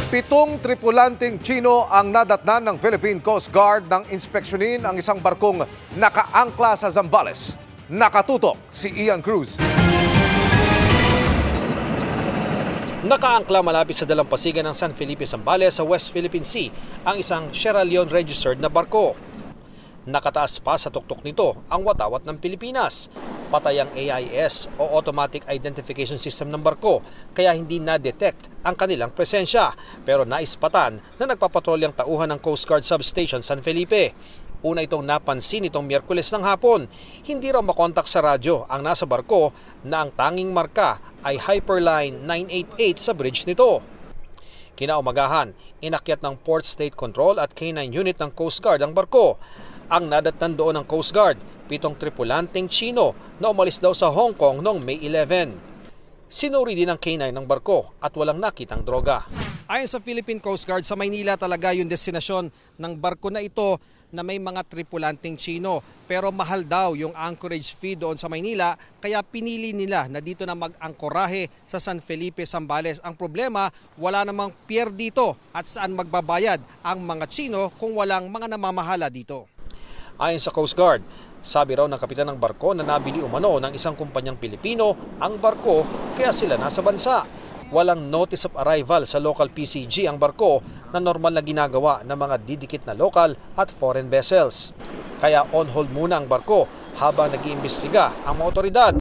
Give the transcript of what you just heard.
7 tripulanteng Chino ang nadatnan ng Philippine Coast Guard nang inspeksyonin ang isang barkong nakaangkla sa Zambales. Nakatutok si Ian Cruz. Nakaangkla malapit sa dalampasigan ng San Felipe, Zambales sa West Philippine Sea ang isang Sierra Leone registered na barko. Nakataas pa sa tuktok nito ang watawat ng Pilipinas. Patay ang AIS o Automatic Identification System ng barko kaya hindi na-detect ang kanilang presensya. Pero naispatan na nagpapatrolyang tauhan ng Coast Guard Substation San Felipe. Una itong napansin itong Miyerkules ng hapon. Hindi raw makontak sa radyo ang nasa barko na ang tanging marka ay Hyperline 988 sa bridge nito. Kinaumagahan, inakyat ng Port State Control at K9 unit ng Coast Guard ang barko. Ang nadatnan doon ng Coast Guard, 7 tripulanteng Chino na umalis daw sa Hong Kong noong May 11. Sinuri din ang K9 ng barko at walang nakitang droga. Ayon sa Philippine Coast Guard, sa Maynila talaga yung destinasyon ng barko na ito na may mga tripulanteng Chino. Pero mahal daw yung anchorage fee doon sa Maynila kaya pinili nila na dito na mag-angkorahe sa San Felipe, Zambales. Ang problema, wala namang pier dito at saan magbabayad ang mga Chino kung walang mga namamahala dito. Ayon sa Coast Guard, sabi raw ng kapitan ng barko na nabili umano ng isang kumpanyang Pilipino ang barko kaya sila nasa bansa. Walang notice of arrival sa local PCG ang barko na normal na ginagawa ng mga didikit na local at foreign vessels. Kaya on hold muna ang barko habang nag-iimbestiga ang mga otoridad.